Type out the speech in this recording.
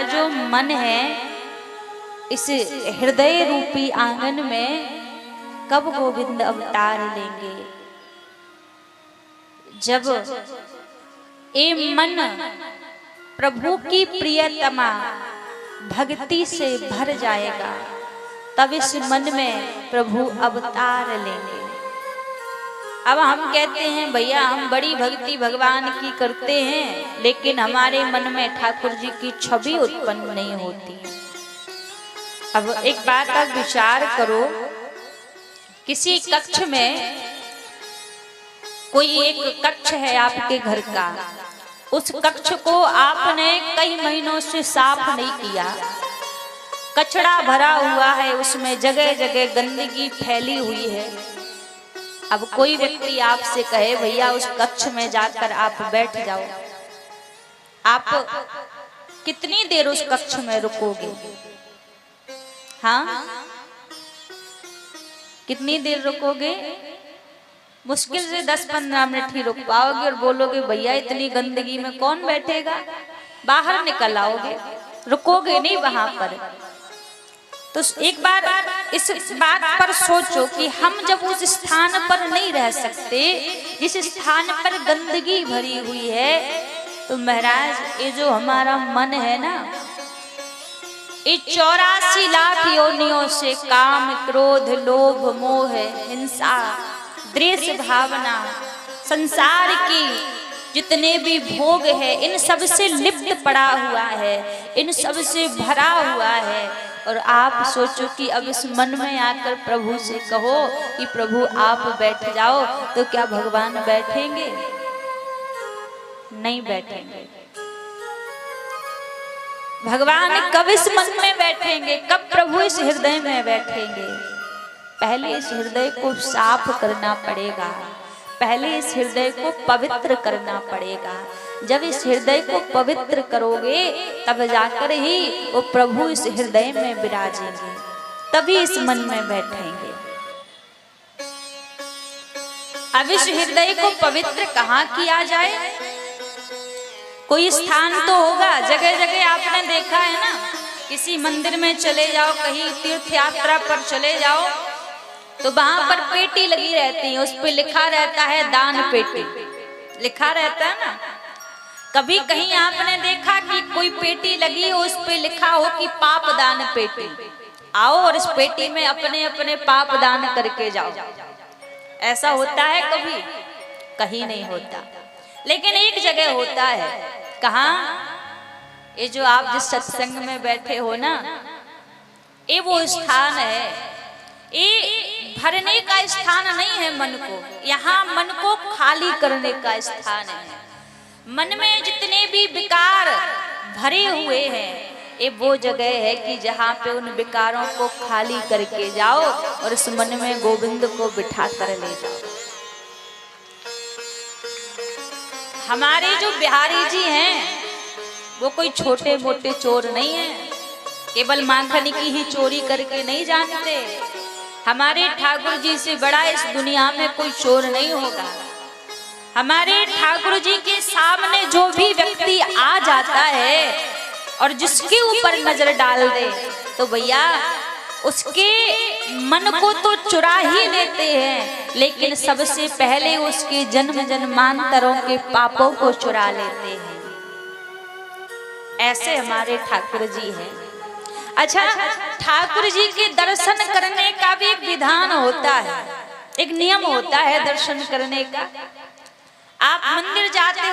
जो मन है इस हृदय रूपी आंगन में कब गोविंद अवतार लेंगे। जब ये मन प्रभु की प्रियतमा भक्ति से भर जाएगा तब इस मन में प्रभु अवतार लेंगे। अब हम कहते हैं भैया हम बड़ी भक्ति भगवान की करते हैं, लेकिन हमारे मन में ठाकुर जी की छवि उत्पन्न नहीं होती। अब एक बात आप विचार करो, किसी कक्ष में कोई एक कक्ष है आपके घर का, उस कक्ष को आपने कई महीनों से साफ नहीं किया, कचरा भरा हुआ है, उसमें जगह जगह गंदगी फैली हुई है। अब कोई व्यक्ति आपसे कहे भैया उस कक्ष में जाकर आप बैठ जाओ, आप कितनी देर उस कक्ष में रुकोगे? हाँ, कितनी देर रुकोगे? मुश्किल से 10-15 मिनट ही रुक पाओगे और बोलोगे भैया इतनी गंदगी में कौन बैठेगा, बाहर निकल आओगे, रुकोगे नहीं वहां पर। तो एक बार इस बात पर सोचो कि हम जब उस स्थान पर नहीं रह सकते जिस स्थान पर गंदगी भरी हुई है, तो महाराज ये जो हमारा मन है ना, ये 84 लाख योनियों से काम क्रोध लोभ मोह हिंसा द्वेष भावना संसार की जितने भी भोग है इन सब से लिप्त पड़ा हुआ है, इन सब से भरा हुआ है। और आप सोचो कि अब इस मन में आकर प्रभु से कहो कि प्रभु आप बैठ जाओ, तो क्या भगवान बैठेंगे? नहीं बैठेंगे। भगवान कब इस मन में बैठेंगे, कब प्रभु इस हृदय में बैठेंगे? पहले इस हृदय को साफ करना पड़ेगा, पहले इस हृदय को पवित्र करना पड़ेगा। जब इस हृदय को पवित्र करोगे तब जाकर ही वो प्रभु इस हृदय में विराजेंगे, तभी इस मन में बैठेंगे। अब इस हृदय को पवित्र कहाँ किया जाए? कोई स्थान तो होगा, जगह जगह आपने देखा है ना, किसी मंदिर में चले जाओ, कहीं तीर्थ यात्रा पर चले जाओ तो वहां पर पेटी लगी रहती है, उस पे लिखा रहता है दान पेटी, लिखा रहता है ना। कभी कहीं आपने देखा कि कोई पेटी लगी हो, उस पे लिखा हो कि पाप दान पेटी, आओ और इस पेटी में अपने अपने पाप दान करके जाओ। ऐसा होता है कभी? कहीं नहीं होता। लेकिन एक जगह होता है। कहाँ? ये जो आप जिस सत्संग में बैठे हो ना, ये वो स्थान है। ये भरने का स्थान नहीं है मन को, यहाँ मन को खाली करने का स्थान है। मन में जितने भी विकार भरे हुए हैं, ये वो जगह है कि जहाँ पे उन विकारों को खाली करके जाओ और उस मन में गोविंद को बिठा कर ले जाओ। हमारे जो बिहारी जी हैं वो कोई छोटे मोटे चोर नहीं है, केवल माखन की ही चोरी करके नहीं जानते। हमारे ठाकुर जी से बड़ा इस दुनिया में कोई चोर नहीं होगा। हमारे ठाकुर जी के सामने जो भी व्यक्ति आ जाता है और जिसके ऊपर नजर डाल दे तो भैया उसके मन को तो चुरा ही लेते हैं, लेकिन सबसे पहले उसके जन्म जन्मांतरों के पापों को चुरा लेते हैं। ऐसे हमारे ठाकुर जी हैं। अच्छा, ठाकुर जी के दर्शन करने का भी एक विधान होता है, एक नियम होता है दर्शन करने का। आप मंदिर जाते हो